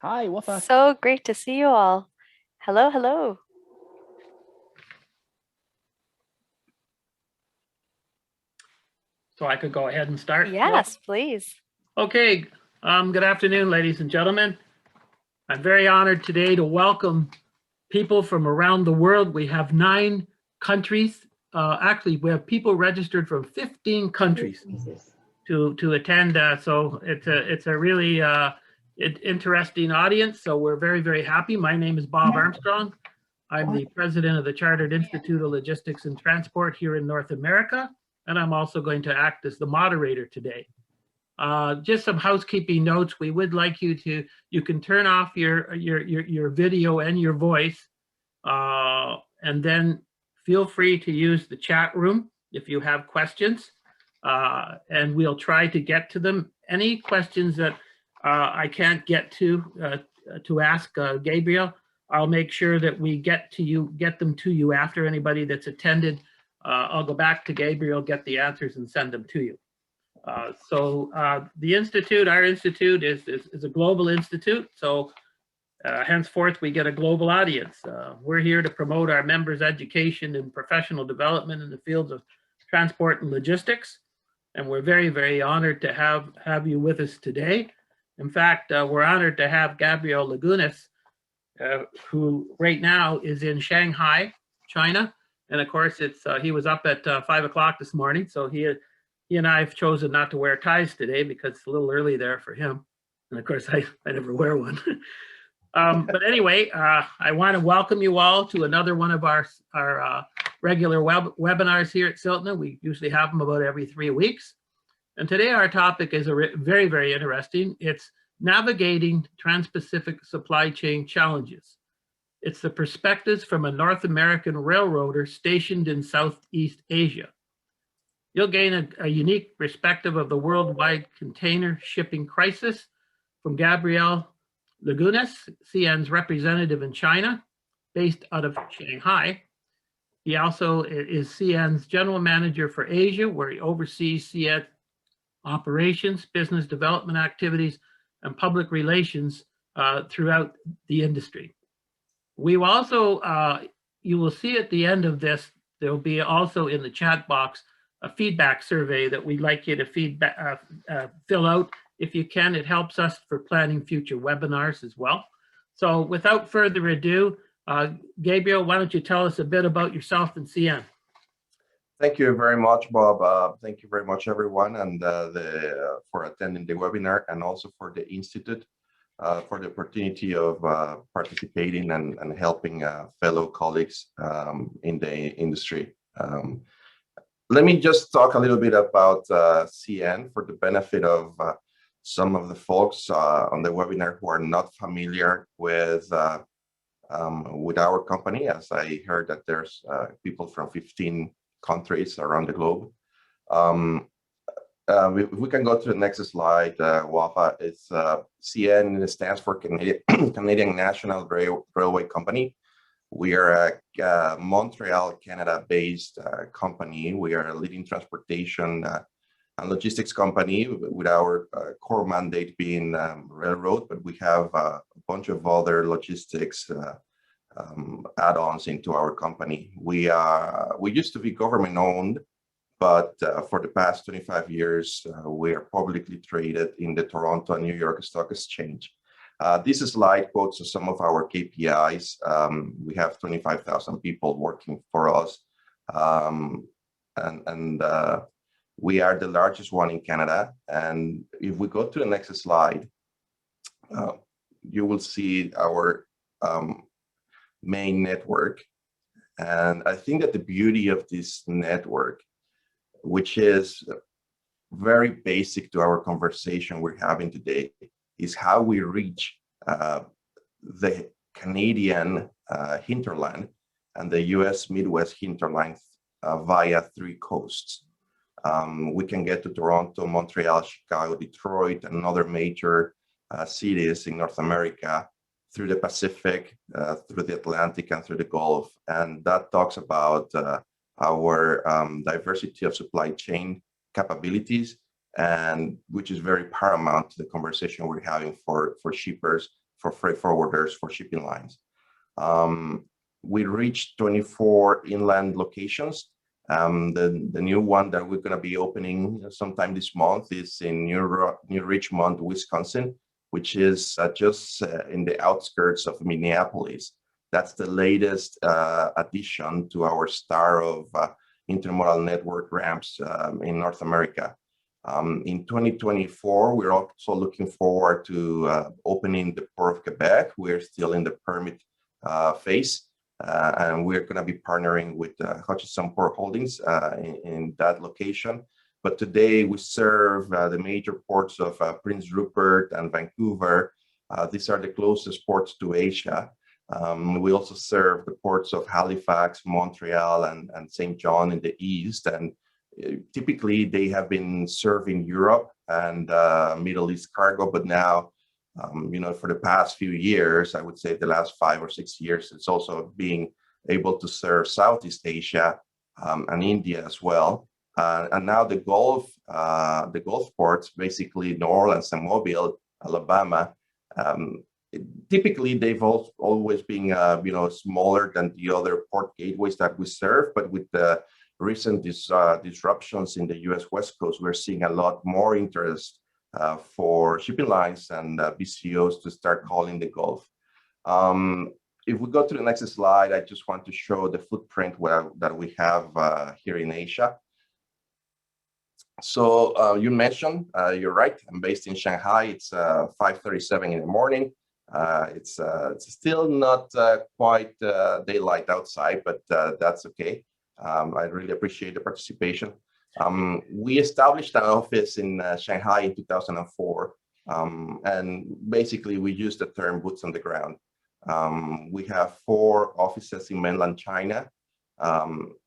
Hi, Wafa. So great to see you all. Hello, hello. So I could go ahead and start? Yes, please. Okay. Good afternoon, ladies and gentlemen. I'm very honored today to welcome people from around the world. We have 9 countries. Actually, we have people registered from 15 countries to attend. So it's a really interesting audience. So we're very, very happy. My name is Bob Armstrong. I'm the president of the Chartered Institute of Logistics and Transport here in North America, and I'm also going to act as the moderator today. Just some housekeeping notes. We would like you can turn off your video and your voice, and then feel free to use the chat room if you have questions, and we'll try to get to them. Any questions that I can't get to ask Gabriel, I'll make sure that we get them to you after. Anybody that's attended, I'll go back to Gabriel, get the answers and send them to you. The institute, our institute is a global institute. So henceforth, we get a global audience. We're here to promote our members' education and professional development in the fields of transport and logistics. And we're very, very honored to have you with us today. In fact, we're honored to have Gabriel Lagunes, who right now is in Shanghai, China. And of course, he was up at 5 o'clock this morning. So he and I have chosen not to wear ties today because it's a little early there for him. And of course, I never wear one. But anyway, I want to welcome you all to another one of our regular webinars here at CILTNA. We usually have them about every 3 weeks. And today our topic is very, very interesting. It's navigating Trans-Pacific supply chain challenges. It's the perspectives from a North American railroader stationed in Southeast Asia. You'll gain a unique perspective of the worldwide container shipping crisis from Gabriel Lagunes, CN's representative in China, based out of Shanghai. He also is CN's general manager for Asia, where he oversees CN operations, business development activities, and public relations throughout the industry. We will also, you will see at the end of this, there'll be also in the chat box a feedback survey that we'd like you to fill out. If you can, it helps us for planning future webinars as well. So without further ado, Gabriel, why don't you tell us a bit about yourself and CN? Thank you very much, Bob. Thank you very much, everyone, and for attending the webinar, and also for the Institute for the opportunity of participating and helping fellow colleagues in the industry. Let me just talk a little bit about CN for the benefit of some of the folks on the webinar who are not familiar with our company, as I heard that there's people from 15 countries around the globe. If we can go to the next slide, WAFA, it's CN stands for Canadian National Railway Company. We are a Montreal, Canada-based company. We are a leading transportation and logistics company with our core mandate being railroad, but we have a bunch of other logistics add-ons into our company. We used to be government owned, but for the past 25 years, we are publicly traded in the Toronto and New York Stock Exchange. This slide quotes some of our KPIs. We have 25,000 people working for us, and we are the largest one in Canada. And if we go to the next slide, you will see our main network. And I think that the beauty of this network, which is very basic to our conversation we're having today, is how we reach the Canadian hinterland and the US Midwest hinterland via 3 coasts. We can get to Toronto, Montreal, Chicago, Detroit, and other major cities in North America through the Pacific, through the Atlantic, and through the Gulf. And that talks about our diversity of supply chain capabilities, and which is very paramount to the conversation we're having for shippers for freight forwarders, for shipping lines. We reached 24 inland locations. The new one that we're going to be opening sometime this month is in New Richmond, Wisconsin, which is just in the outskirts of Minneapolis. That's the latest addition to our star of intermodal network ramps in North America. In 2024, we're also looking forward to opening the Port of Quebec. We're still in the permit phase. And we're going to be partnering with Hutchison Port Holdings in that location. But today we serve the major ports of Prince Rupert and Vancouver. These are the closest ports to Asia. We also serve the ports of Halifax, Montreal, and St. John in the east. And typically they have been serving Europe and Middle East cargo, but now for the past few years, I would say the last 5 or 6 years, it's also being able to serve Southeast Asia and India as well. And now the Gulf ports, basically New Orleans and Mobile, Alabama, typically they've always been smaller than the other port gateways that we serve. But with the recent disruptions in the U.S. West Coast, we're seeing a lot more interest for shipping lines and BCOs to start calling the Gulf. If we go to the next slide, I just want to show the footprint that we have here in Asia. So you mentioned, you're right, I'm based in Shanghai. It's 5:37 in the morning. It's still not quite daylight outside, but that's okay. I really appreciate the participation. We established an office in Shanghai in 2004, and basically we use the term boots on the ground. We have 4 offices in mainland China,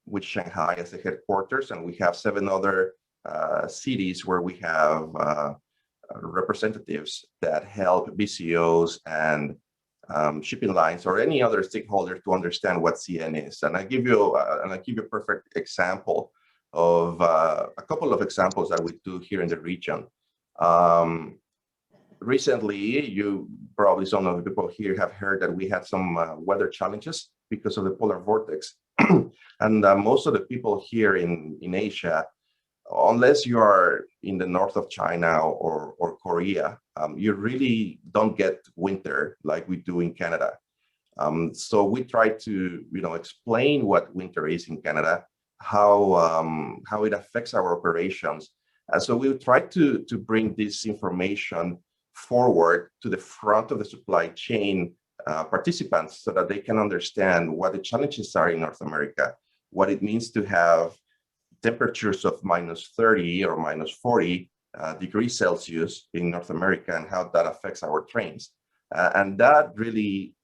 with Shanghai as the headquarters, and we have 7 other cities where we have representatives that help BCOs and shipping lines or any other stakeholder to understand what CN is. And I give you a perfect example of a couple of examples that we do here in the region. Recently, probably some of the people here have heard that we had some weather challenges because of the polar vortex. And most of the people here in Asia, unless you are in the north of China or Korea, you really don't get winter like we do in Canada. So we try to explain what winter is in Canada, how it affects our operations. And so we try to bring this information forward to the front of the supply chain participants so that they can understand what the challenges are in North America, what it means to have temperatures of -30 or -40 degrees Celsius in North America and how that affects our trains. And that really,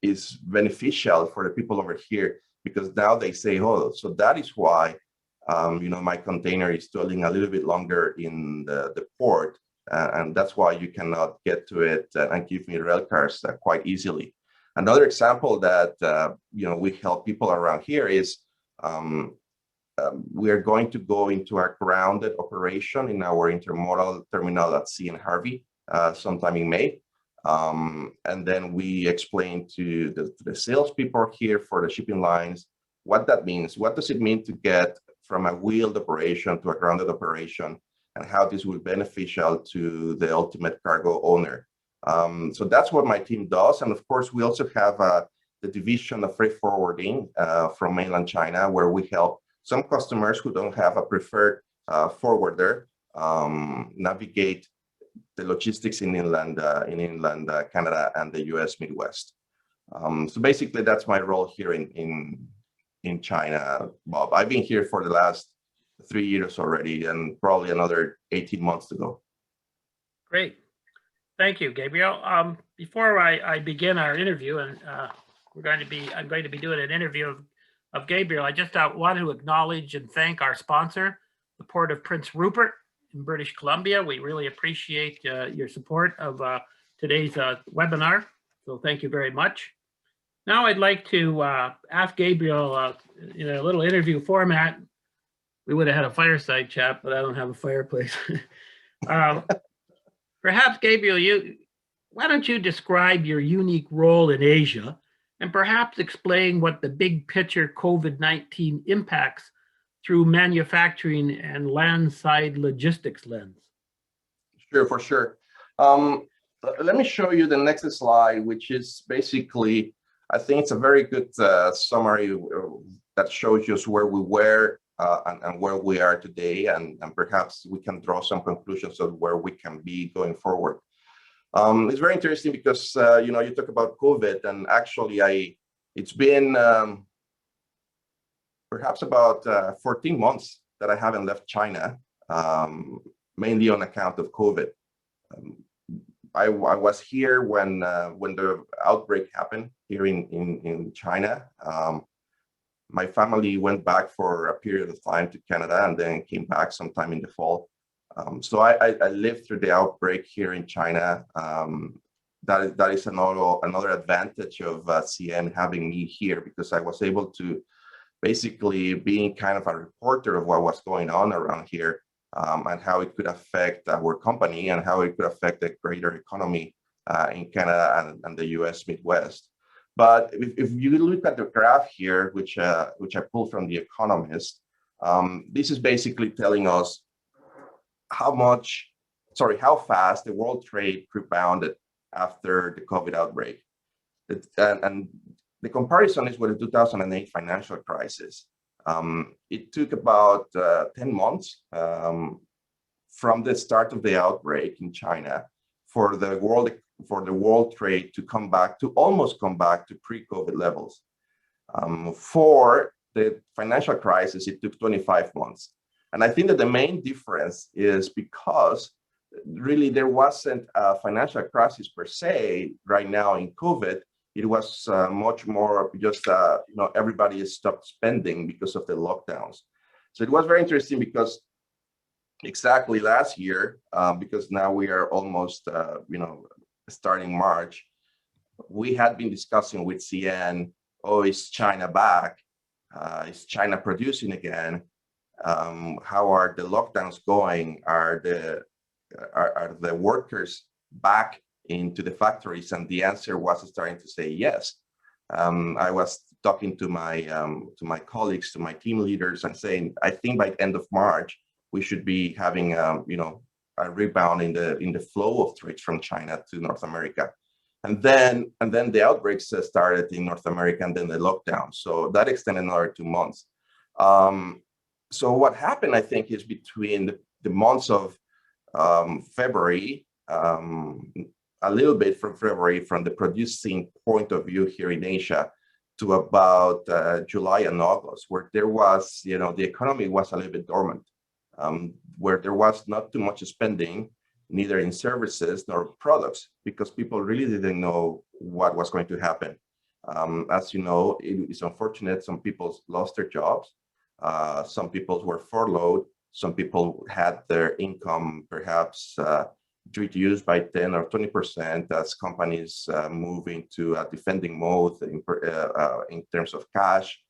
is beneficial for the people over here, because now they say, oh, so that is why, my container is dwelling a little bit longer in the port. And that's why you cannot get to it and give me rail cars quite easily. Another example that, we help people around here is we are going to go into a grounded operation in our intermodal terminal at CN Harvey sometime in May. And then we explain to the salespeople here for the shipping lines what that means. What does it mean to get from a wheeled operation to a grounded operation, and how this will be beneficial to the ultimate cargo owner. So that's what my team does. And of course, we also have the division of freight forwarding from mainland China, where we help some customers who don't have a preferred forwarder navigate the logistics in inland Canada and the US Midwest. So basically, that's my role here in China, Bob. I've been here for the last 3 years already, and probably another 18 months to go. Great. Thank you, Gabriel. Before I begin our interview, and I'm going to be doing an interview of Gabriel, I just want to acknowledge and thank our sponsor, the Port of Prince Rupert in British Columbia. We really appreciate your support of today's webinar. So thank you very much. Now I'd like to ask Gabriel in a little interview format. We would have had a fireside chat, but I don't have a fireplace. Perhaps, Gabriel, why don't you describe your unique role in Asia and perhaps explain what the big picture COVID-19 impacts through manufacturing and landside logistics lens? Sure, for sure. Let me show you the next slide, which is basically, I think it's a very good summary that shows just where we were and where we are today, and perhaps we can draw some conclusions of where we can be going forward. It's very interesting because you know, you talk about COVID, and actually it's been perhaps about 14 months that I haven't left China, mainly on account of COVID. I was here when the outbreak happened here in China. My family went back for a period of time to Canada and then came back sometime in the fall. So I lived through the outbreak here in China. That is another advantage of CN having me here, because I was able to basically being kind of a reporter of what was going on around here, and how it could affect our company and how it could affect the greater economy in Canada and the US Midwest. But if you look at the graph here, which I pulled from The Economist, this is basically telling us how fast the world trade rebounded after the COVID outbreak. And the comparison is with the 2008 financial crisis. It took about 10 months from the start of the outbreak in China for the world trade to almost come back to pre-COVID levels. For the financial crisis, it took 25 months. And I think that the main difference is because really there wasn't a financial crisis per se right now in COVID. It was much more just, you know, everybody stopped spending because of the lockdowns. So it was very interesting because exactly last year, because now we are almost, you know, starting March, we had been discussing with CN, oh, is China back? Is China producing again? How are the lockdowns going? Are the workers back into the factories? And the answer was starting to say yes. I was talking to my colleagues, to my team leaders, and saying, I think by the end of March we should be having you know, a rebound in the flow of trades from China to North America. And then the outbreaks started in North America, and then the lockdown. So that extended another 2 months. So what happened, I think, is between the months of February, a little bit from February, from the producing point of view here in Asia, to about July and August, where there was, you know, the economy was a little bit dormant, where there was not too much spending, neither in services nor products, because people really didn't know what was going to happen. As you know, it's unfortunate, some people lost their jobs. Some people were furloughed. Some people had their income perhaps reduced by 10 or 20% as companies move into a defending mode in terms of cash,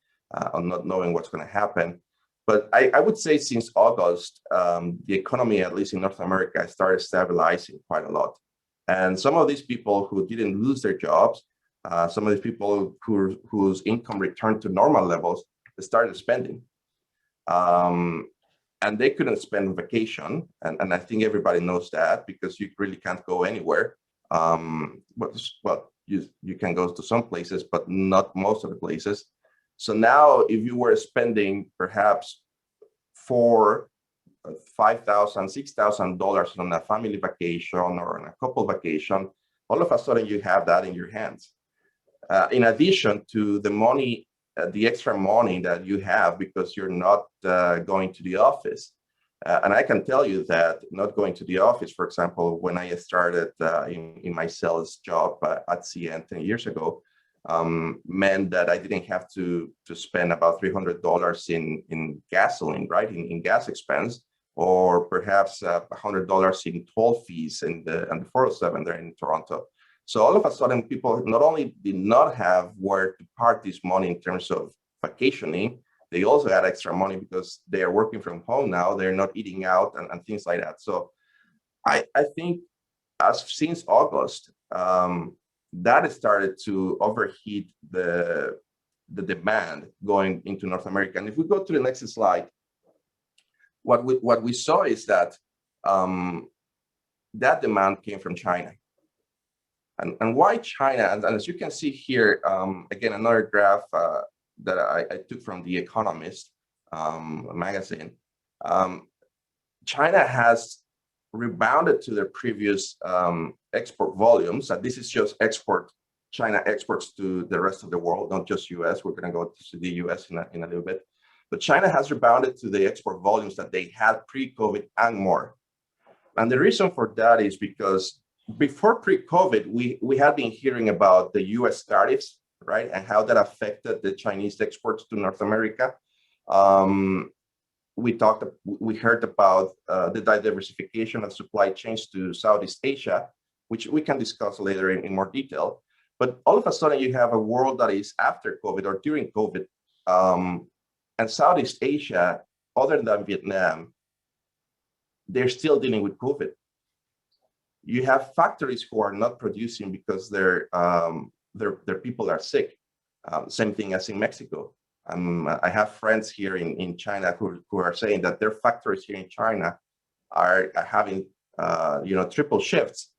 on not knowing what's going to happen. But I would say since August, the economy, at least in North America, started stabilizing quite a lot. And some of these people who didn't lose their jobs, some of these people whose income returned to normal levels, they started spending. And they couldn't spend on vacation. And I think everybody knows that, because you really can't go anywhere. Well, you can go to some places, but not most of the places. So now if you were spending perhaps $4,000, $5,000, $6,000 on a family vacation or on a couple vacation, all of a sudden you have that in your hands. In addition to the money, the extra money that you have because you're not going to the office. And I can tell you that not going to the office, for example, when I started in my sales job at CN 10 years ago, meant that I didn't have to spend about $300 in gasoline, right, in gas expense, or perhaps $100 in toll fees and the 407 there in Toronto. So all of a sudden, people not only did not have where to park this money in terms of vacationing, they also had extra money because they are working from home now. They're not eating out and things like that. So I think since August, that started to overheat the demand going into North America. And if we go to the next slide, what we saw is that that demand came from China. And why China? And as you can see here, again, another graph that I took from The Economist magazine. China has rebounded to their previous export volumes. And this is just China exports to the rest of the world, not just US. We're going to go to the US in a little bit. But China has rebounded to the export volumes that they had pre-COVID and more. And the reason for that is because before pre-COVID, we had been hearing about the US tariffs, right? And how that affected the Chinese exports to North America. We heard about the diversification of supply chains to Southeast Asia, which we can discuss later in more detail. But all of a sudden, you have a world that is after COVID or during COVID, and Southeast Asia, other than Vietnam, they're still dealing with COVID. You have factories who are not producing because their people are sick. Same thing as in Mexico. I have friends here in China who are saying that their factories here in China are having triple shifts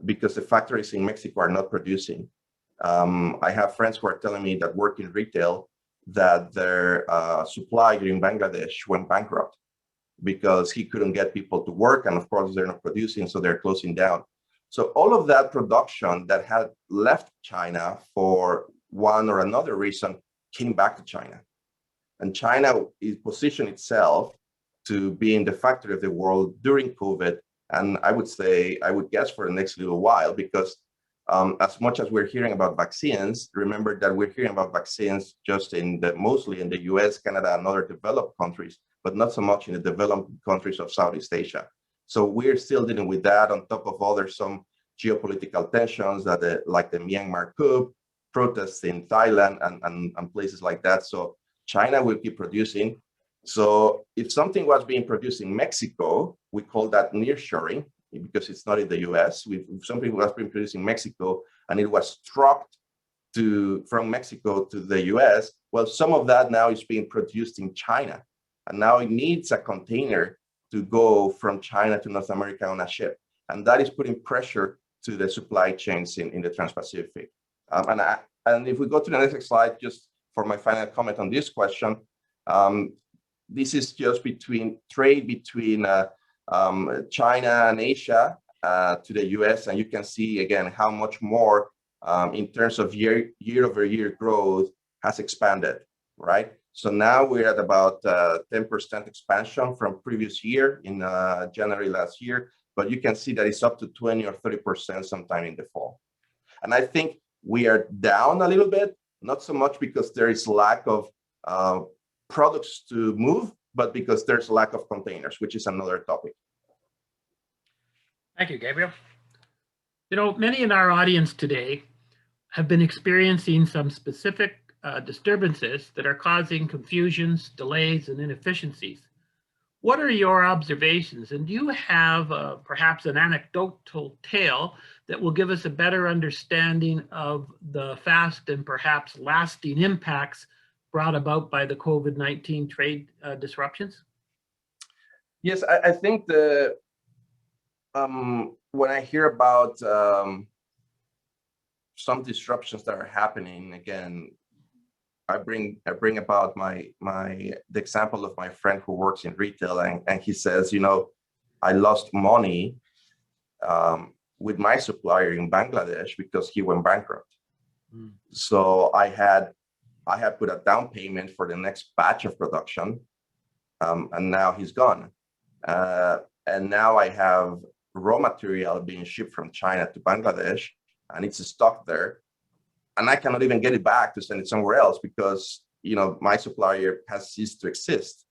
because the factories in Mexico are not producing. I have friends who are telling me that work in retail, that their supplier in Bangladesh went bankrupt because he couldn't get people to work, and of course they're not producing, so they're closing down. So all of that production that had left China for one or another reason came back to China. And China is positioned itself to be in the factory of the world during COVID. And I would guess for the next little while, because as much as we're hearing about vaccines, remember that we're hearing about vaccines just mostly in the US, Canada, and other developed countries, but not so much in the developed countries of Southeast Asia. So we're still dealing with that on top of some geopolitical tensions like the Myanmar coup, protests in Thailand and places like that. So China will keep producing. So if something was being produced in Mexico, we call that nearshoring because it's not in the US. If something was being produced in Mexico and it was trucked from Mexico to the US, well, some of that now is being produced in China. And now it needs a container to go from China to North America on a ship. And that is putting pressure to the supply chains in the Trans-Pacific. And if we go to the next slide, just for my final comment on this question, this is just trade between China and Asia to the US. And you can see, again, how much more in terms of year-over-year growth has expanded, right? So now we're at about 10% expansion from previous year in January last year, but you can see that it's up to 20 or 30% sometime in the fall. And I think we are down a little bit, not so much because there is lack of products to move, but because there's lack of containers, which is another topic. Thank you, Gabriel. You know, many in our audience today have been experiencing some specific disturbances that are causing confusions, delays, and inefficiencies. What are your observations? And do you have perhaps an anecdotal tale that will give us a better understanding of the fast and perhaps lasting impacts brought about by the COVID-19 trade disruptions? Yes, I think when I hear about some disruptions that are happening, again, I bring about the example of my friend who works in retail, and he says, you know, I lost money with my supplier in Bangladesh because he went bankrupt. Mm. So I had put a down payment for the next batch of production, and now he's gone. And now I have raw material being shipped from China to Bangladesh, and it's stuck there. And I cannot even get it back to send it somewhere else because, you know, my supplier has ceased to exist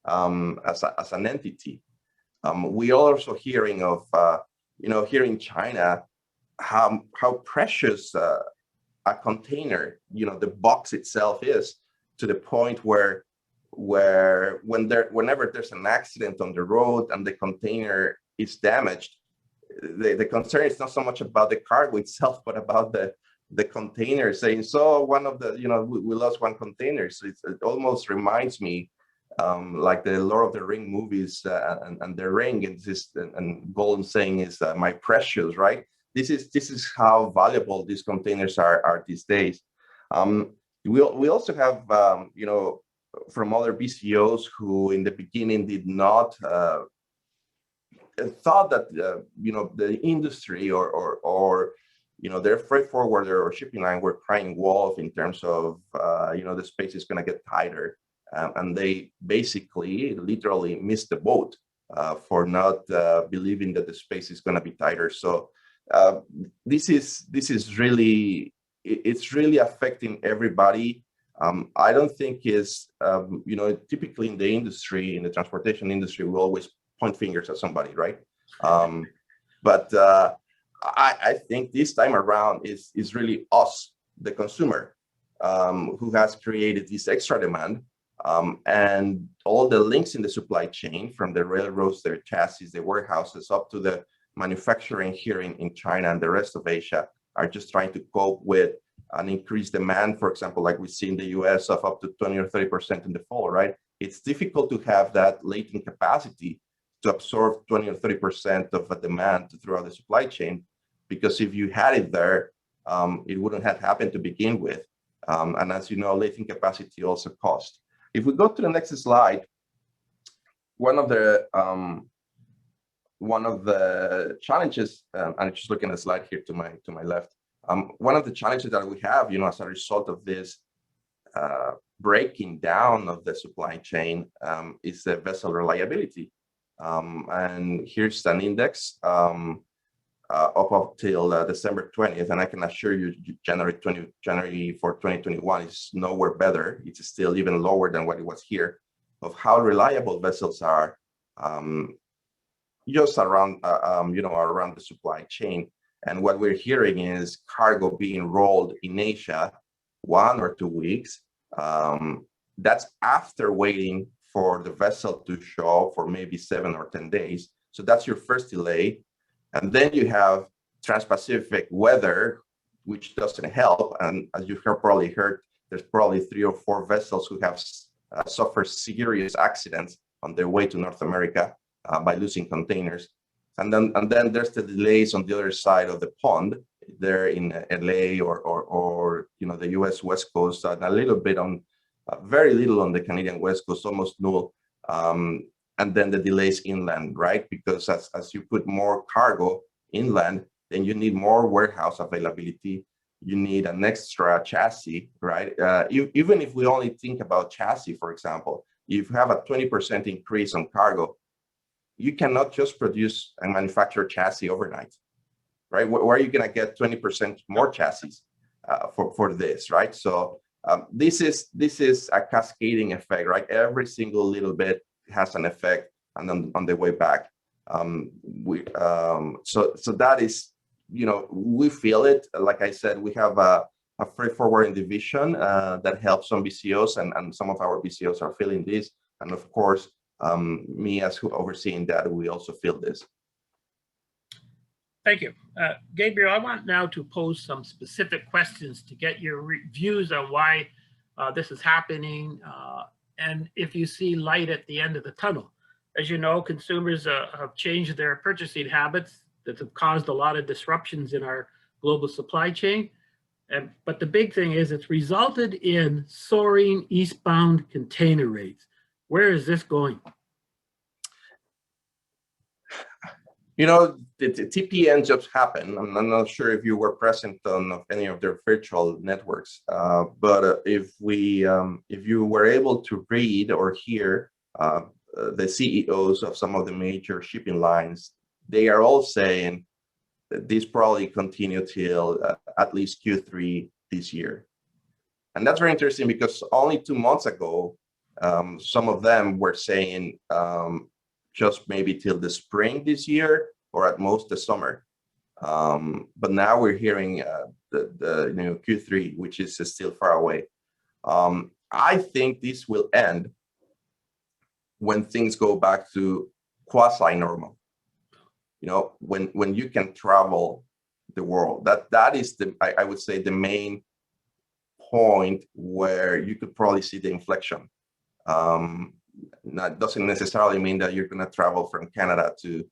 as an entity. We are also hearing of, here in China, how precious a container, the box itself is, to the point where whenever there's an accident on the road and the container is damaged, the concern is not so much about the cargo itself, but about the container, saying, so one of the, we lost one container. So it almost reminds me like the Lord of the Ring movies and the ring and Golden saying is my precious, right? This is how valuable these containers are these days. We also have, from other BCOs who in the beginning did not thought that the industry or their freight forwarder or shipping line were crying wolf in terms of the space is going to get tighter, and they basically literally missed the boat for not believing that the space is going to be tighter. So this is really, it's really affecting everybody. I don't think is typically in the industry, in the transportation industry, we always point fingers at somebody, right? But I think this time around is really us, the consumer, who has created this extra demand, and all the links in the supply chain, from the railroads, their chassis, the warehouses, up to the manufacturing here in China and the rest of Asia, are just trying to cope with an increased demand, for example, like we see in the US of up to 20 or 30% in the fall, right? It's difficult to have that latent capacity to absorb 20 or 30% of a demand throughout the supply chain, because if you had it there, it wouldn't have happened to begin with. And as you know, latent capacity also costs. If we go to the next slide, one of the challenges, and I'm just looking at the slide here to my left, one of the challenges that we have, as a result of this breaking down of the supply chain, is the vessel reliability. And here's an index up till December 20th, and I can assure you January for 2021 is nowhere better. It's still even lower than what it was here, of how reliable vessels are just around around the supply chain. And what we're hearing is cargo being rolled in Asia 1 or 2 weeks. That's after waiting for the vessel to show for maybe 7 or 10 days. So that's your first delay. And then you have Trans-Pacific weather, which doesn't help. And as you've probably heard, there's probably 3 or 4 vessels who have suffered serious accidents on their way to North America by losing containers. And then there's the delays on the other side of the pond, there in LA or the US West Coast, and a little bit on, very little on the Canadian West Coast, almost null. And then the delays inland, right? Because as you put more cargo inland, then you need more warehouse availability. You need an extra chassis, right? Even if we only think about chassis, for example, if you have a 20% increase on cargo, you cannot just produce and manufacture chassis overnight, right? Where are you going to get 20% more chassis for this, right? So this is a cascading effect, right? Every single little bit has an effect, and then on the way back, so that is, we feel it. Like I said, we have a freight forwarding division that helps some BCOs, and some of our BCOs are feeling this, and of course, me as who overseeing that, we also feel this. Thank you. Gabriel, I want now to pose some specific questions to get your views on why this is happening, and if you see light at the end of the tunnel. As you know, consumers have changed their purchasing habits that have caused a lot of disruptions in our global supply chain. But the big thing is it's resulted in soaring eastbound container rates. Where is this going? The TPN just happened. I'm not sure if you were present on any of their virtual networks, but if you were able to read or hear the CEOs of some of the major shipping lines, they are all saying that this probably continue till at least Q3 this year. And that's very interesting, because only 2 months ago, some of them were saying just maybe till the spring this year, or at most the summer. But now we're hearing the Q3, which is still far away. I think this will end when things go back to quasi-normal. when you can travel the world, that is I would say the main point where you could probably see the inflection. That doesn't necessarily mean that you're going to travel from Canada to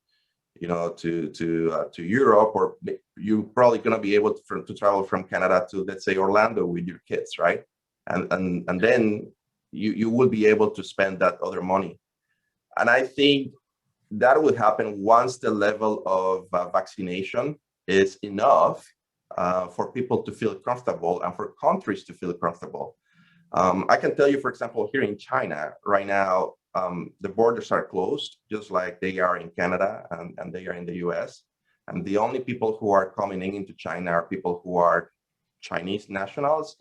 Europe, or you're probably going to be able to travel from Canada to, let's say, Orlando with your kids, right? And then you will be able to spend that other money. And I think that would happen once the level of vaccination is enough for people to feel comfortable and for countries to feel comfortable. I can tell you, for example, here in China right now, the borders are closed, just like they are in Canada and they are in the US. And the only people who are coming into China are people who are Chinese nationals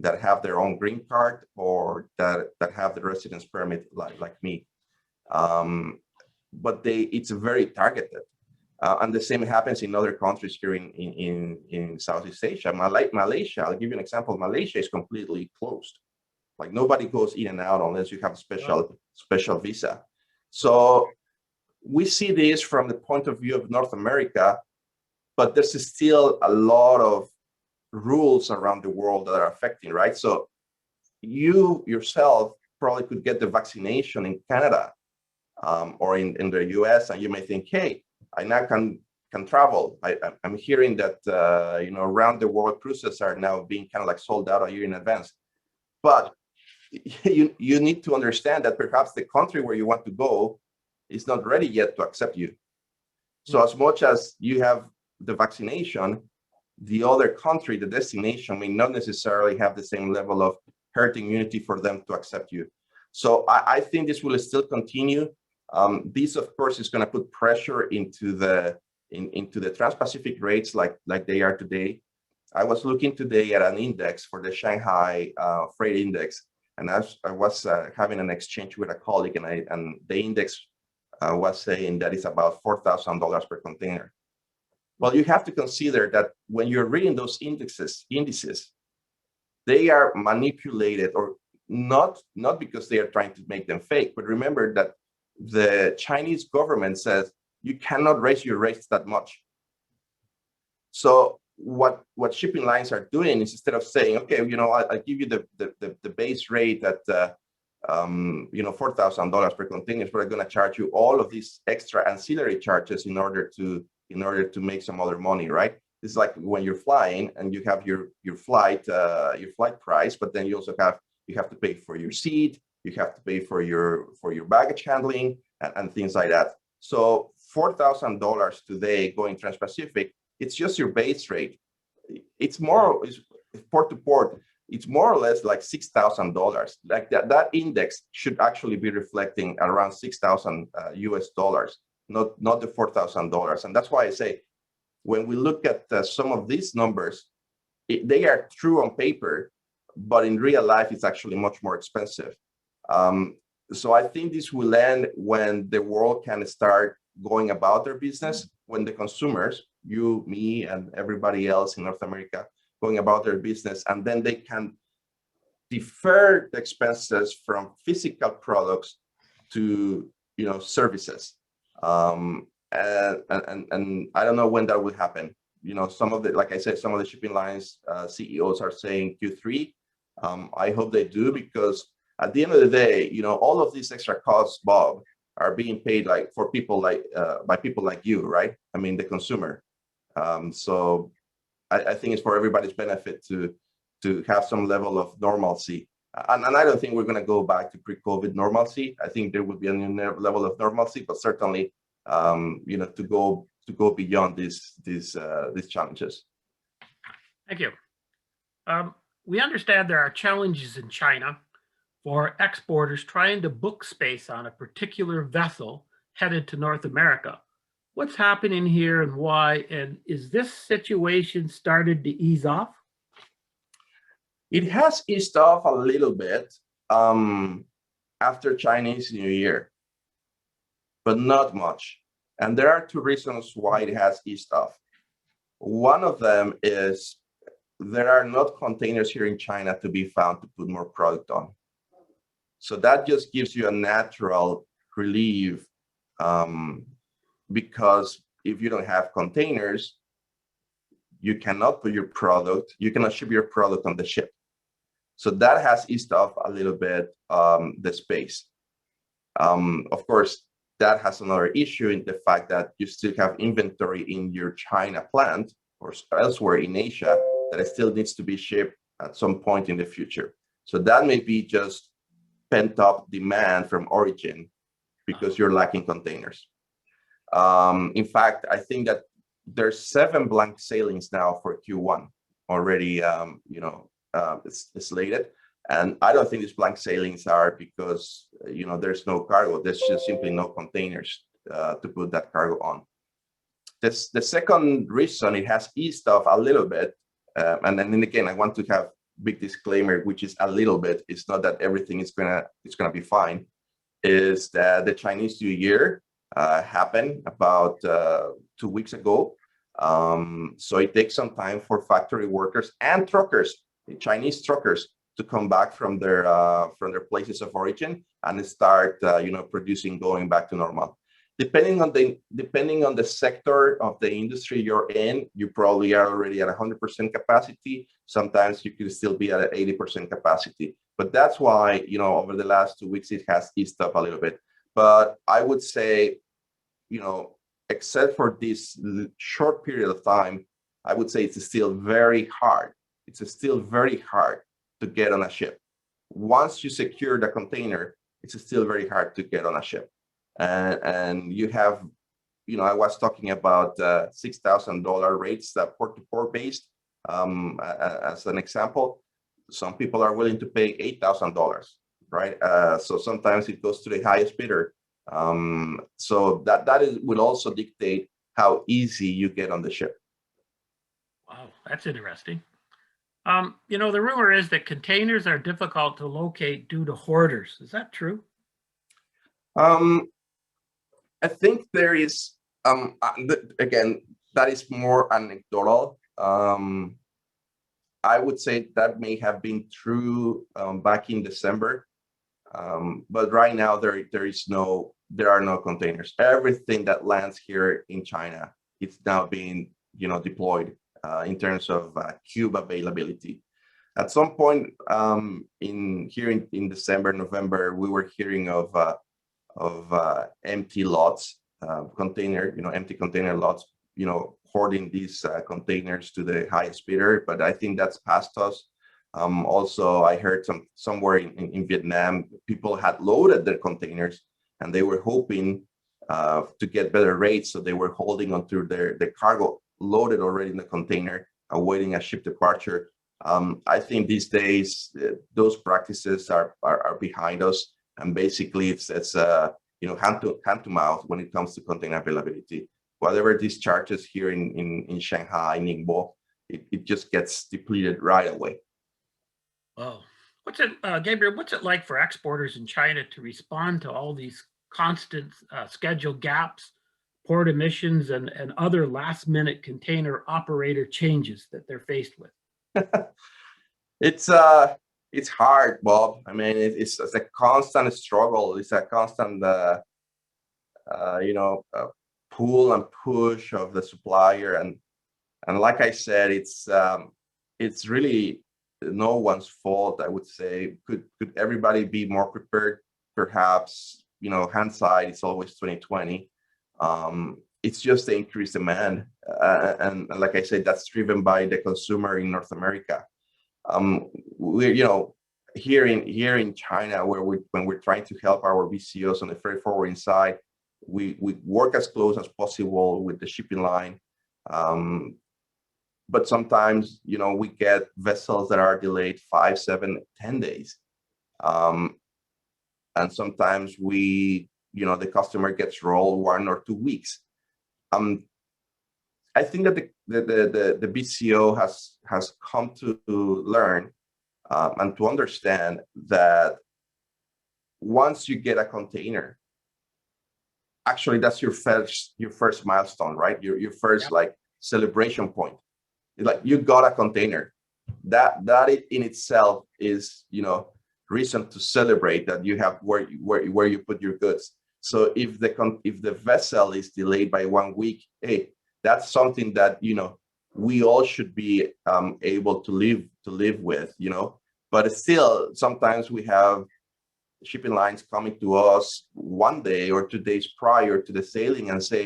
that have their own green card or that have the residence permit like me. But it's very targeted. And the same happens in other countries here in Southeast Asia. Malaysia, I'll give you an example. Malaysia is completely closed. Like nobody goes in and out unless you have a special visa. So we see this from the point of view of North America, but there's still a lot of rules around the world that are affecting, right? So you yourself probably could get the vaccination in Canada or in the US, and you may think, hey, I now can travel. I'm hearing that around the world cruises are now being kind of like sold out a year in advance. But you need to understand that perhaps the country where you want to go is not ready yet to accept you. So as much as you have the vaccination, the other country, the destination, may not necessarily have the same level of herd immunity for them to accept you. So I think this will still continue. This, of course, is going to put pressure into the Trans-Pacific rates like they are today. I was looking today at an index for the Shanghai freight index, and I was having an exchange with a colleague, and the index was saying that it's about $4,000 per container. Well, you have to consider that when you're reading those indices, they are manipulated, or not because they are trying to make them fake, but remember that the Chinese government says you cannot raise your rates that much. So what shipping lines are doing is, instead of saying, okay, I'll give you the base rate at $4,000 per container, but I'm going to charge you all of these extra ancillary charges in order to make some other money, right? It's like when you're flying and you have your flight price, but then you also have to pay for your seat, you have to pay for your baggage handling and things like that. So $4,000 today going Trans-Pacific, it's just your base rate. It's port to port. It's more or less like $6,000. Like that index should actually be reflecting around $6,000 US dollars, not the $4,000. And that's why I say, when we look at some of these numbers, they are true on paper, but in real life, it's actually much more expensive. So I think this will end when the world can start going about their business, when the consumers, you, me, and everybody else in North America, going about their business, and then they can defer the expenses from physical products to services. And I don't know when that will happen. Like I said, some of the shipping lines CEOs are saying Q3. I hope they do, because at the end of the day, all of these extra costs, Bob, are being paid by people like you, right? I mean, the consumer. So I think it's for everybody's benefit to have some level of normalcy. And I don't think we're going to go back to pre-COVID normalcy. I think there will be a new level of normalcy, but certainly, to go beyond these challenges. Thank you. We understand there are challenges in China for exporters trying to book space on a particular vessel headed to North America. What's happening here and why? And is this situation started to ease off? It has eased off a little bit after Chinese New Year, but not much. And there are two reasons why it has eased off. One of them is there are not containers here in China to be found to put more product on. So that just gives you a natural relief because if you don't have containers, you cannot put your product, you cannot ship your product on the ship. So that has eased off a little bit the space. Of course, that has another issue in the fact that you still have inventory in your China plant or elsewhere in Asia that it still needs to be shipped at some point in the future. So that may be just pent up demand from origin because you're lacking containers. In fact, I think that there's 7 blank sailings now for Q1 already, it's slated. And I don't think these blank sailings are because, there's no cargo. There's just simply no containers to put that cargo on. The second reason it has eased off a little bit, and then again, I want to have big disclaimer, which is a little bit. It's not that everything is gonna be fine. Is that the Chinese New Year happened about 2 weeks ago. So it takes some time for factory workers and truckers, Chinese truckers, to come back from their places of origin and start producing, going back to normal. Depending on the sector of the industry you're in, you probably are already at 100% capacity. Sometimes you could still be at 80% capacity. But that's why, over the last 2 weeks, it has eased up a little bit. But I would say, except for this short period of time, I would say it's still very hard. It's still very hard to get on a ship. Once you secure the container, it's still very hard to get on a ship. And you have, I was talking about $6,000 rates, port to port based, as an example. Some people are willing to pay $8,000, right? So sometimes it goes to the highest bidder. So that will also dictate how easy you get on the ship. Wow, that's interesting. The rumor is that containers are difficult to locate due to hoarders. Is that true? I think there is, again, that is more anecdotal. I would say that may have been true back in December, but right now there are no containers. Everything that lands here in China, it's now being deployed in terms of cube availability. At some point in December, November, we were hearing of empty lots, empty container lots, hoarding these containers to the highest bidder, but I think that's past us. Also, I heard somewhere in Vietnam, people had loaded their containers and they were hoping to get better rates, so they were holding onto their cargo loaded already in the container, awaiting a ship departure. I think these days those practices are behind us, and basically it's hand to mouth when it comes to container availability. Whatever discharges here in Shanghai, Ningbo, it just gets depleted right away. Oh, Gabriel, what's it like for exporters in China to respond to all these constant schedule gaps, port emissions, and other last-minute container operator changes that they're faced with? It's hard, Bob. I mean, it's a constant struggle. It's a constant, pull and push of the supplier, and like I said, it's really no one's fault. I would say, could everybody be more prepared? Perhaps, hindsight is always 2020. It's just the increased demand, and like I said, that's driven by the consumer in North America. We're here in China, when we're trying to help our BCOs on the freight forwarding side, we work as close as possible with the shipping line. But sometimes, we get vessels that are delayed 5, 7, 10 days. And sometimes the customer gets rolled 1 or 2 weeks. I think that the BCO has come to learn and to understand that once you get a container, actually that's your first milestone, right? Your first celebration point. Like, you got a container. That in itself is reason to celebrate that you have where you put your goods. So if the vessel is delayed by 1 week, hey, that's something that we all should be able to live with, But still, sometimes we have shipping lines coming to us 1 day or 2 days prior to the sailing and say,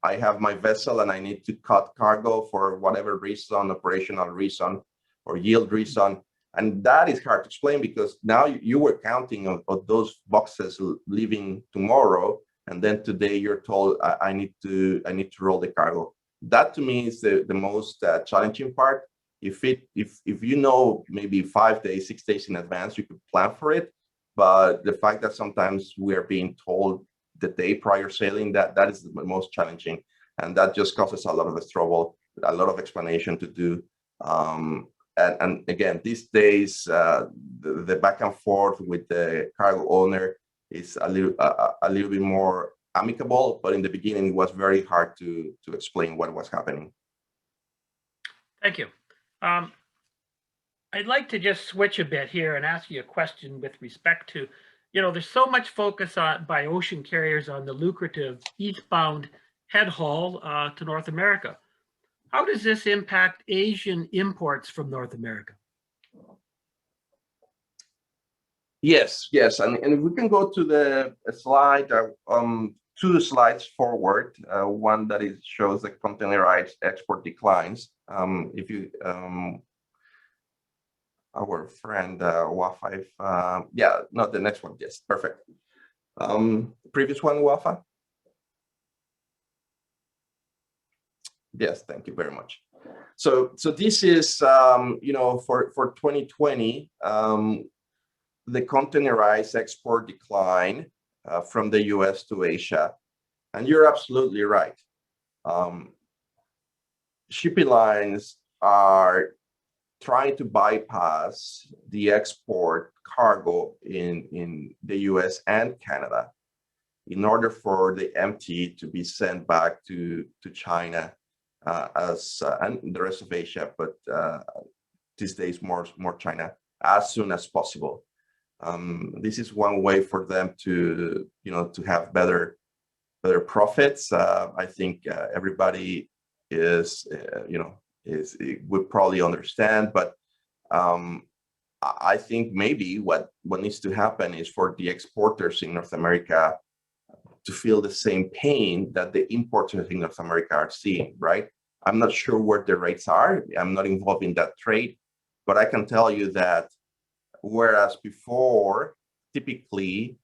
I have my vessel and I need to cut cargo for whatever reason, operational reason or yield reason. And that is hard to explain because now you were counting on those boxes leaving tomorrow, and then today you're told I need to roll the cargo. That to me is the most challenging part. If maybe 5 days, 6 days in advance, you could plan for it. But the fact that sometimes we are being told the day prior sailing, that is the most challenging, and that just causes a lot of trouble, a lot of explanation to do. And again, these days, the back and forth with the cargo owner is a little bit more amicable, but in the beginning, it was very hard to explain what was happening. Thank you. I'd like to just switch a bit here and ask you a question with respect to, there's so much focus by ocean carriers on the lucrative eastbound head haul to North America. How does this impact Asian imports from North America? Yes, and if we can go to the slide, 2 slides forward, one that shows the containerized export declines. If you, our friend Wafa, the next one, yes, perfect. Previous one, Wafa. Yes, thank you very much. So this is, for 2020, the containerized export decline from the US to Asia. And you're absolutely right. Shipping lines are trying to bypass the export cargo in the US and Canada in order for the empty to be sent back to China and the rest of Asia, but these days more China, as soon as possible. This is one way for them to have better profits. I think everybody would probably understand, but I think maybe what needs to happen is for the exporters in North America to feel the same pain that the importers in North America are seeing, right? I'm not sure where the rates are. I'm not involved in that trade, but I can tell you that whereas before, typically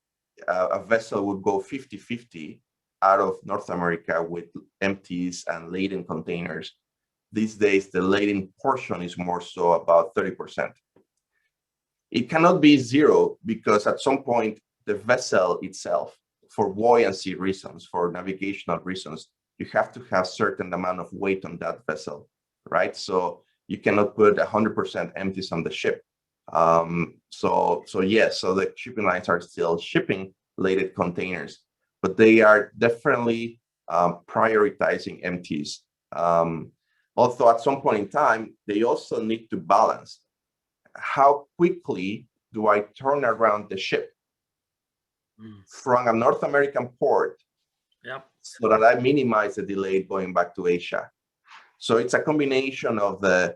a vessel would go 50-50 out of North America with empties and laden containers, these days the laden portion is more so about 30%. It cannot be zero because at some point the vessel itself, for buoyancy reasons, for navigational reasons, you have to have certain amount of weight on that vessel, right? So you cannot put 100% empties on the ship. So the shipping lines are still shipping laden containers, but they are definitely prioritizing empties. Although at some point in time, they also need to balance how quickly do I turn around the ship from a North American port so that I minimize the delay going back to Asia. So it's a combination of the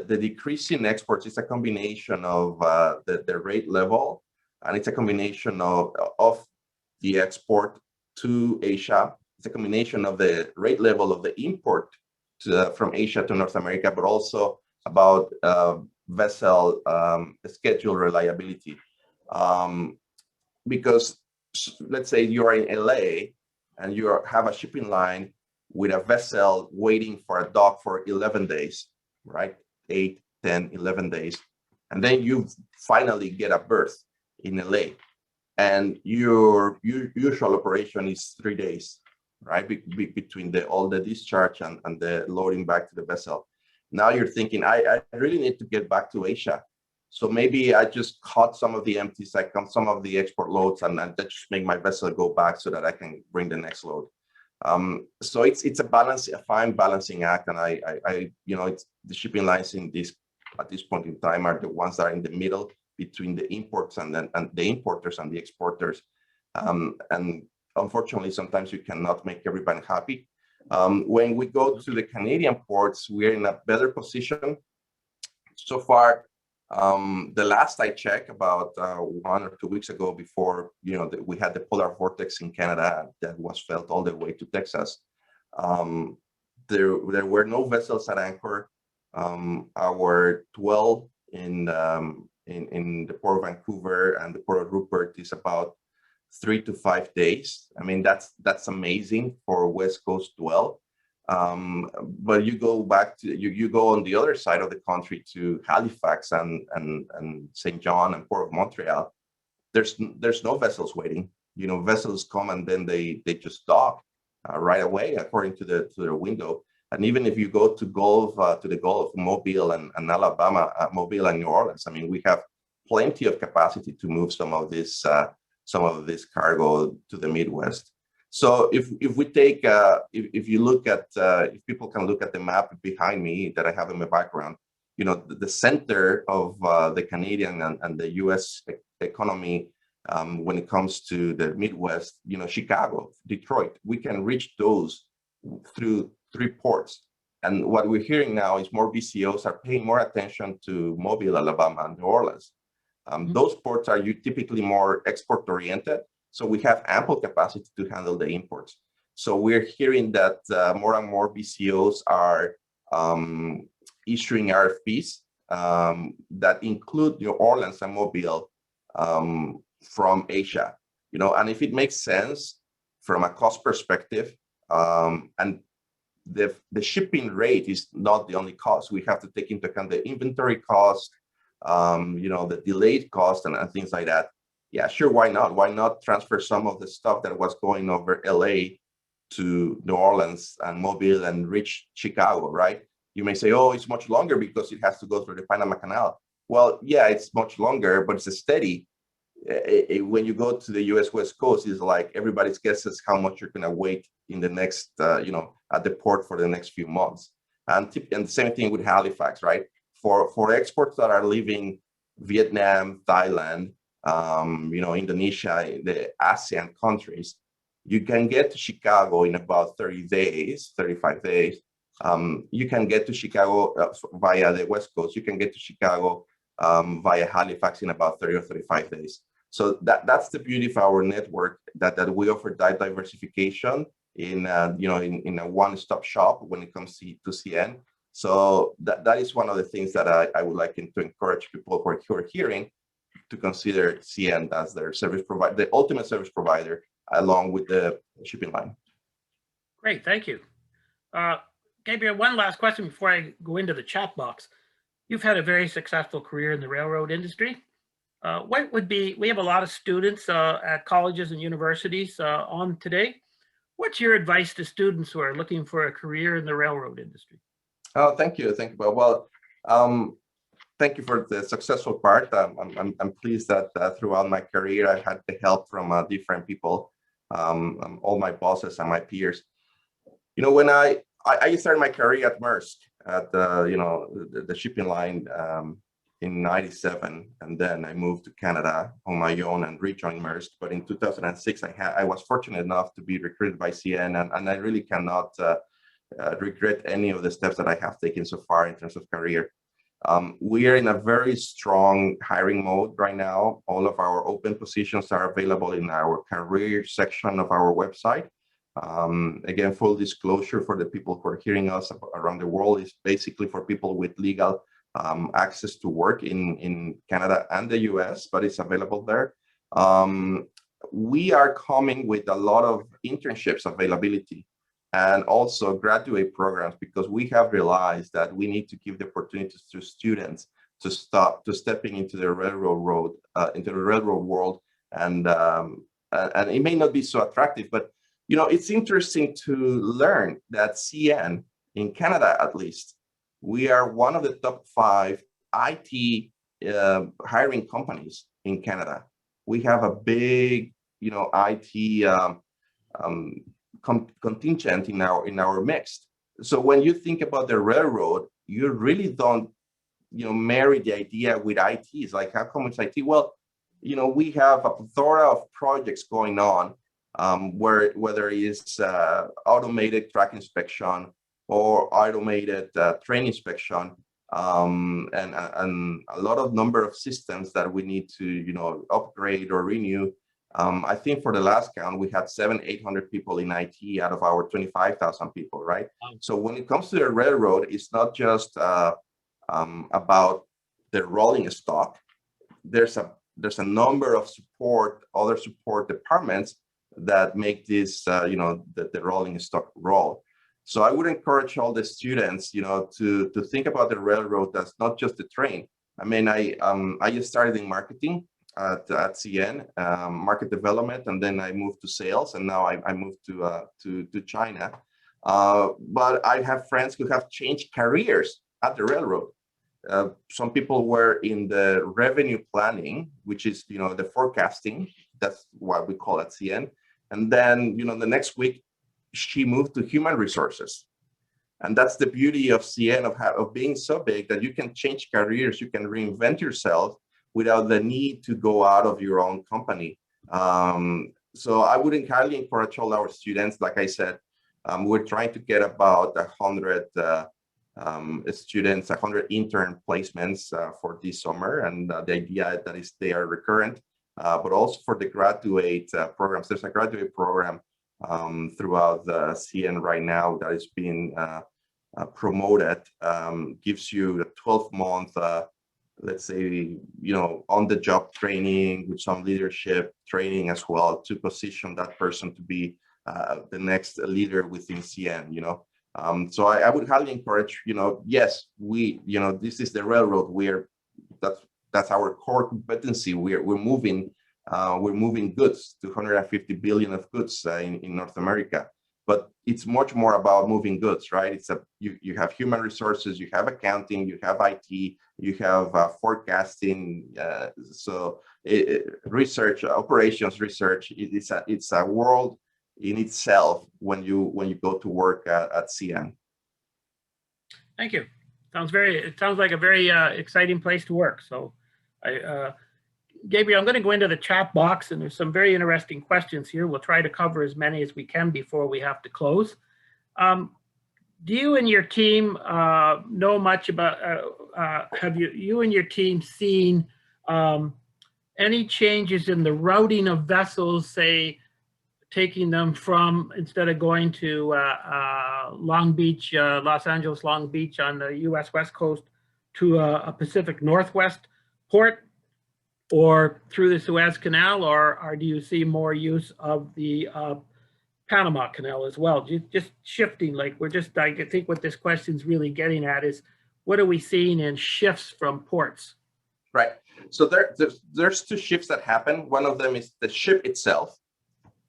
decrease in exports. It's a combination of the rate level, and it's a combination of the export to Asia. It's a combination of the rate level of the import from Asia to North America, but also about vessel schedule reliability. Because let's say you're in LA and you have a shipping line with a vessel waiting for a dock for 11 days, right? 8, 10, 11 days. And then you finally get a berth in LA. And your usual operation is 3 days, right? Between all the discharge and the loading back to the vessel. Now you're thinking, I really need to get back to Asia. So maybe I just cut some of the empties, I cut some of the export loads, and just make my vessel go back so that I can bring the next load. So it's a fine balancing act, and it's the shipping lines at this point in time are the ones that are in the middle between the imports and the importers and the exporters. And unfortunately, sometimes you cannot make everybody happy. When we go to the Canadian ports, we're in a better position. So far, the last I checked, about 1 or 2 weeks ago, before we had the polar vortex in Canada that was felt all the way to Texas, there were no vessels at anchor. Our dwell in the Port of Vancouver and the Port of Rupert is about 3 to 5 days. I mean, that's amazing for a West Coast dwell. But you go back to you go on the other side of the country to Halifax and St. John and Port of Montreal. There's no vessels waiting. Vessels come and then they just dock right away according to their window. And even if you go to the Gulf, Mobile and Alabama, Mobile and New Orleans, I mean, we have plenty of capacity to move some of this cargo to the Midwest. So if we take if you look at if people can look at the map behind me that I have in my background, the center of the Canadian and the U.S. economy when it comes to the Midwest, Chicago, Detroit, we can reach those through 3 ports. And what we're hearing now is more BCOs are paying more attention to Mobile, Alabama, and New Orleans. Those ports are typically more export oriented. So we have ample capacity to handle the imports. So we're hearing that more and more BCOs are issuing RFPs that include New Orleans and Mobile from Asia. And if it makes sense from a cost perspective, and the shipping rate is not the only cost. We have to take into account the inventory cost, the delayed cost and things like that. Yeah, sure, why not? Why not transfer some of the stuff that was going over LA to New Orleans and Mobile and reach Chicago, right? You may say, oh, it's much longer because it has to go through the Panama Canal. Well, yeah, it's much longer, but it's steady. When you go to the US West Coast, it's like everybody's guesses how much you're gonna wait in the next, at the port for the next few months. And the same thing with Halifax, right? For exports that are leaving Vietnam, Thailand, Indonesia, the ASEAN countries, you can get to Chicago in about 30 days, 35 days. You can get to Chicago via the West Coast. You can get to Chicago via Halifax in about 30 or 35 days. So that's the beauty of our network, that we offer that diversification in a one-stop shop when it comes to CN. So that is one of the things that I would like to encourage people who are hearing to consider CN as their service provider, the ultimate service provider, along with the shipping line. Great, thank you. Gabriel, one last question before I go into the chat box. You've had a very successful career in the railroad industry. We have a lot of students at colleges and universities on today. What's your advice to students who are looking for a career in the railroad industry? Oh, thank you. Well, thank you for the successful part. I'm pleased that throughout my career, I've had the help from different people, all my bosses and my peers. When I started my career at Maersk at the shipping line in '97, and then I moved to Canada on my own and rejoined Maersk. But in 2006, I was fortunate enough to be recruited by CN, and I really cannot regret any of the steps that I have taken so far in terms of career. We are in a very strong hiring mode right now. All of our open positions are available in our career section of our website. Again, full disclosure for the people who are hearing us around the world, is basically for people with legal access to work in Canada and the US, but it's available there. We are coming with a lot of internships availability and also graduate programs, because we have realized that we need to give the opportunities to students to stepping into the railroad world, and it may not be so attractive, but it's interesting to learn that CN in Canada, at least, we are one of the top 5 IT hiring companies in Canada. We have a big, IT contingent in our mix. So when you think about the railroad, you really don't, marry the idea with IT. It's like, how come it's IT? Well, we have a plethora of projects going on, whether it's automated track inspection or automated train inspection, and a lot of number of systems that we need to upgrade or renew. I think for the last count, we had 700-800 people in IT out of our 25,000 people, right? So when it comes to the railroad, it's not just about the rolling stock. There's a number of other support departments that make this, the rolling stock roll. So I would encourage all the students, to think about the railroad as not just the train. I mean, I just started in marketing at CN, market development, and then I moved to sales, and now I moved to China. But I have friends who have changed careers at the railroad. Some people were in the revenue planning, which is the forecasting. That's what we call at CN. And then the next week she moved to human resources. And that's the beauty of CN, of being so big that you can change careers, you can reinvent yourself without the need to go out of your own company. So I would highly encourage all our students. Like I said, we're trying to get about 100 students, 100 intern placements for this summer. And the idea that is they are recurrent, but also for the graduate programs. There's a graduate program throughout the CN right now that is being promoted, gives you a 12-month, let's say, on-the-job training with some leadership training as well, to position that person to be the next leader within CN, So I would highly encourage, yes, this is the railroad. That's our core competency. We're moving goods, 250 billion of goods in North America. But it's much more about moving goods, right? You have human resources, you have accounting, you have IT, you have forecasting. So research, operations research. It's a world in itself when you go to work at CN. Thank you. It sounds like a very exciting place to work. So Gabriel, I'm going to go into the chat box, and there's some very interesting questions here. We'll try to cover as many as we can before we have to close. Do you and your team know much about, have you and your team seen any changes in the routing of vessels, say, taking them from, instead of going to Long Beach, Los Angeles, Long Beach on the US West Coast, to a Pacific Northwest port, or through the Suez Canal, or do you see more use of the Panama Canal as well? Just shifting, like I think what this question's really getting at is, what are we seeing in shifts from ports? Right. So there's two shifts that happen. One of them is the ship itself,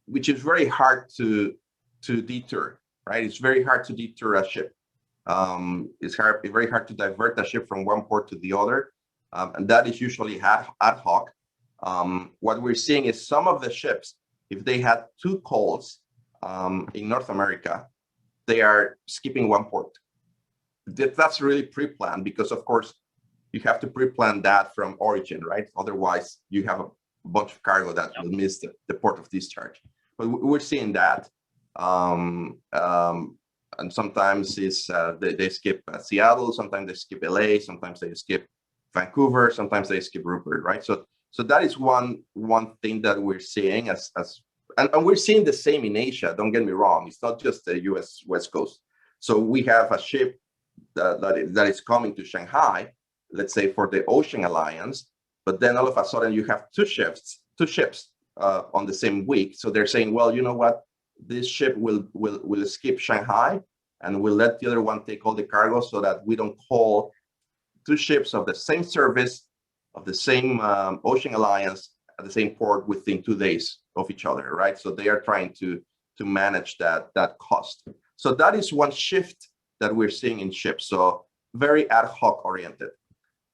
which is very hard to deter, right? It's very hard to deter a ship. It's very hard to divert a ship from one port to the other. And that is usually ad hoc. What we're seeing is some of the ships, if they had two calls in North America, they are skipping one port. That's really pre-planned, because of course you have to pre-plan that from origin, right? Otherwise you have a bunch of cargo that will miss the port of discharge. But we're seeing that. And sometimes it's they skip Seattle, sometimes they skip LA, sometimes they skip Vancouver, sometimes they skip Rupert, right? So that is one thing that we're seeing and we're seeing the same in Asia. Don't get me wrong; it's not just the U.S. West Coast. So we have a ship that is coming to Shanghai, let's say for the Ocean Alliance, but then all of a sudden you have two ships on the same week. So they're saying, well, you know what? This ship will skip Shanghai, and we'll let the other one take all the cargo, so that we don't call two ships of the same service, of the same Ocean Alliance at the same port within 2 days of each other, right? So they are trying to manage that cost. So that is one shift that we're seeing in ships. So very ad hoc oriented.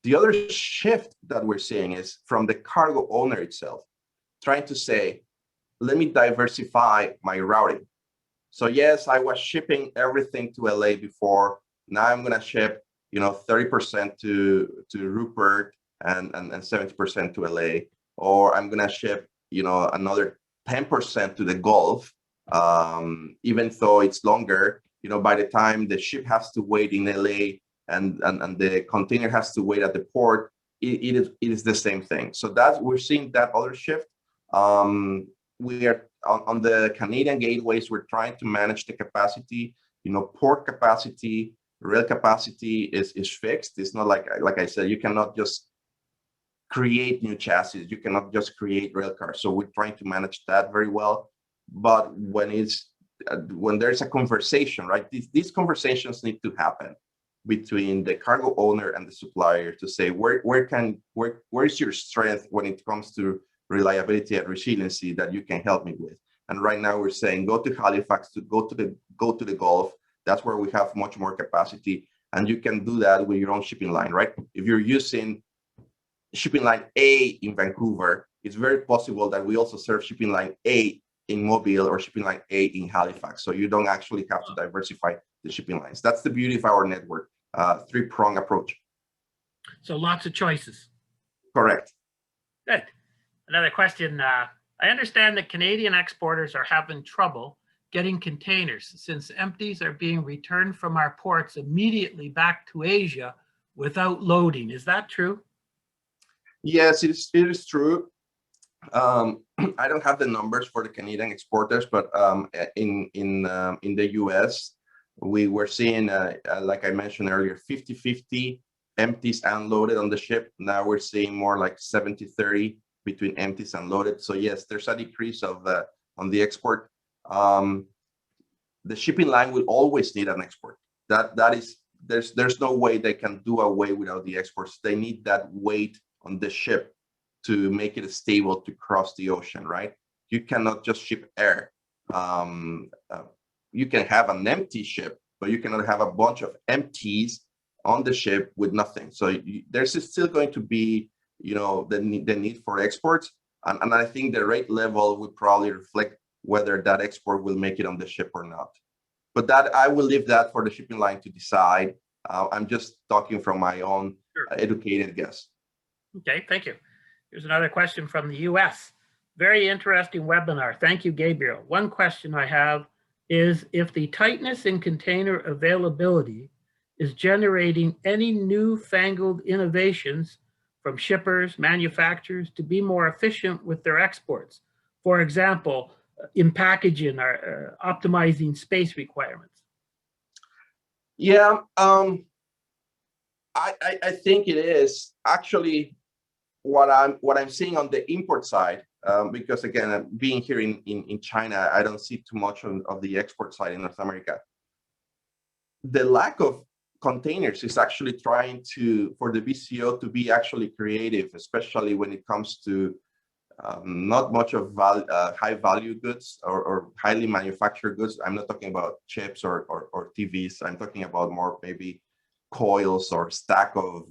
The other shift that we're seeing is from the cargo owner itself, trying to say, let me diversify my routing. So yes, I was shipping everything to LA before. Now I'm going to ship 30% to Rupert and 70% to LA. or I'm going to ship, another 10% to the Gulf, even though it's longer, by the time the ship has to wait in LA and the container has to wait at the port, it is the same thing. So we're seeing that other shift. We are on the Canadian gateways, we're trying to manage the capacity, port capacity, rail capacity is fixed. It's not like I said, you cannot just create new chassis. You cannot just create rail cars. So we're trying to manage that very well. But when there's a conversation, right? These conversations need to happen between the cargo owner and the supplier to say where is your strength when it comes to reliability and resiliency that you can help me with. And right now we're saying go to Halifax, to go to the Gulf. That's where we have much more capacity, and you can do that with your own shipping line, right? If you're using shipping line A in Vancouver, it's very possible that we also serve shipping line A in Mobile or shipping line A in Halifax. So you don't actually have to diversify the shipping lines. That's the beauty of our network, three-prong approach. So lots of choices. Correct. Good. Another question. I understand that Canadian exporters are having trouble getting containers since empties are being returned from our ports immediately back to Asia without loading. Is that true? Yes, it is true. I don't have the numbers for the Canadian exporters, but in the US, we were seeing, like I mentioned earlier, 50-50 empties and loaded on the ship. Now we're seeing more like 70-30 between empties and loaded. So yes, there's a decrease on the export. The shipping line will always need an export. There's no way they can do away without the exports. They need that weight on the ship to make it stable to cross the ocean, right? You cannot just ship air. You can have an empty ship, but you cannot have a bunch of empties on the ship with nothing. So there's still going to be, the need for exports. And I think the rate level would probably reflect whether that export will make it on the ship or not. But that I will leave that for the shipping line to decide. I'm just talking from my own educated guess. Okay, thank you. Here's another question from the US. Very interesting webinar. Thank you, Gabriel. One question I have is if the tightness in container availability is generating any newfangled innovations from shippers, manufacturers to be more efficient with their exports. For example, in packaging or optimizing space requirements. Yeah, I think it is actually what I'm seeing on the import side, because again, being here in China, I don't see too much of the export side in North America. The lack of containers is actually trying for the BCO to be actually creative, especially when it comes to not much of high value goods or highly manufactured goods. I'm not talking about chips or TVs. I'm talking about more maybe coils or stack of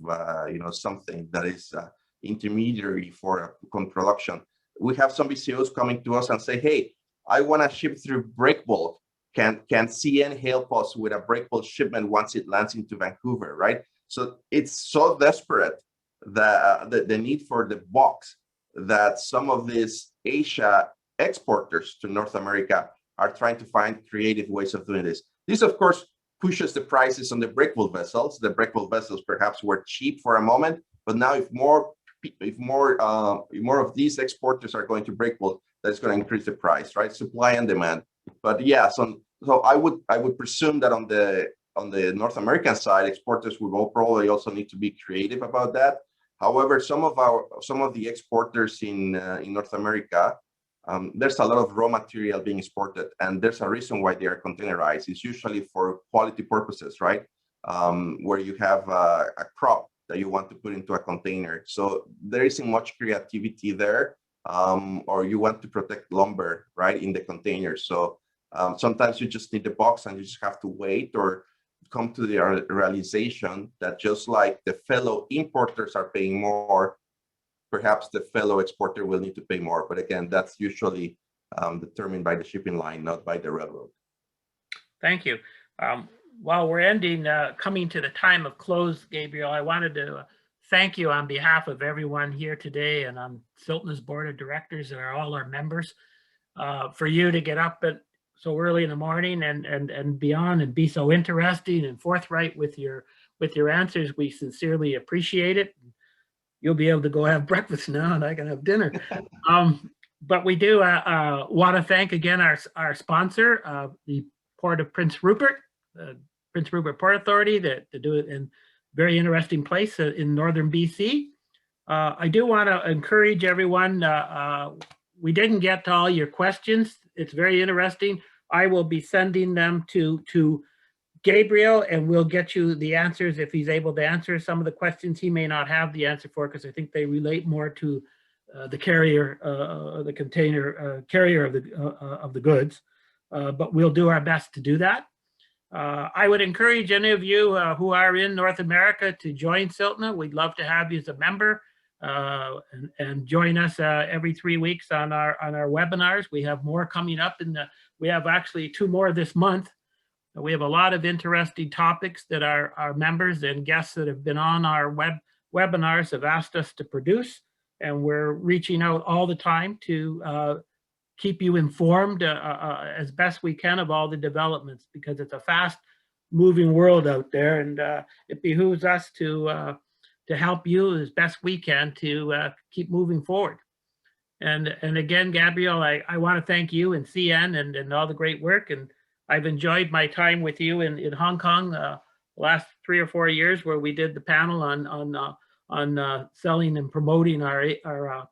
something that is intermediary for production. We have some BCOs coming to us and say, hey, I want to ship through break bulk. Can CN help us with a break bulk shipment once it lands into Vancouver, right? So it's so desperate that the need for the box that some of these Asia exporters to North America are trying to find creative ways of doing this. This, of course, pushes the prices on the break bulk vessels. The break bulk vessels perhaps were cheap for a moment, but now if more of these exporters are going to break bulk, that's going to increase the price, right? Supply and demand. But yeah, so I would presume that on the North American side, exporters will probably also need to be creative about that. However, some of the exporters in North America, there's a lot of raw material being exported, and there's a reason why they are containerized. It's usually for quality purposes, right? Where you have a crop that you want to put into a container. So there isn't much creativity there, or you want to protect lumber, right, in the container. So sometimes you just need the box and you just have to wait or come to the realization that just like the fellow importers are paying more, perhaps the fellow exporter will need to pay more. But again, that's usually determined by the shipping line, not by the railroad. Thank you. While we're coming to the time of close, Gabriel, I wanted to thank you on behalf of everyone here today and on CILTNA's board of directors and all our members, for you to get up at so early in the morning and beyond and be so interesting and forthright with your answers. We sincerely appreciate it. You'll be able to go have breakfast now, and I can have dinner. But we do want to thank again our sponsor, the Port of Prince Rupert, Prince Rupert Port Authority, to do it in very interesting place in northern BC. I do want to encourage everyone. We didn't get to all your questions. It's very interesting. I will be sending them to Gabriel, and we'll get you the answers if he's able to answer some of the questions he may not have the answer for, because I think they relate more to the carrier, the container carrier of the goods. But we'll do our best to do that. I would encourage any of you who are in North America to join CILTNA. We'd love to have you as a member and join us every 3 weeks on our webinars. We have more coming up we have actually 2 more this month. We have a lot of interesting topics that our members and guests that have been on our webinars have asked us to produce, and we're reaching out all the time to keep you informed as best we can of all the developments, because it's a fast moving world out there, and it behooves us to help you as best we can to keep moving forward. And again, Gabriel, I want to thank you and CN and all the great work, and I've enjoyed my time with you in Hong Kong the last 3 or 4 years, where we did the panel on selling and promoting our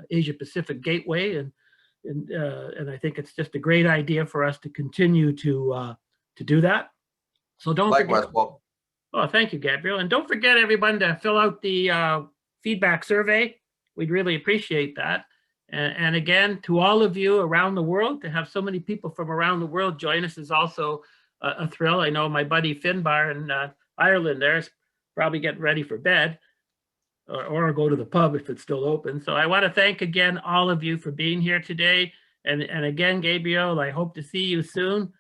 Asia Pacific Gateway, and I think it's just a great idea for us to continue to do that. So don't Likewise, forget. Bob. Oh, thank you, Gabriel, and don't forget everyone to fill out the feedback survey. We'd really appreciate that. And again, to all of you around the world, to have so many people from around the world join us is also a thrill. I know my buddy Finbar in Ireland there is probably getting ready for bed, or go to the pub if it's still open. So I want to thank again all of you for being here today. And again, Gabriel, I hope to see you soon.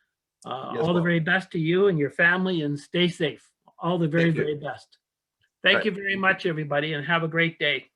Yes, all the Bob. very best to you and your family, and stay safe. All the very, very best. Thank you very much, everybody, and have a great day.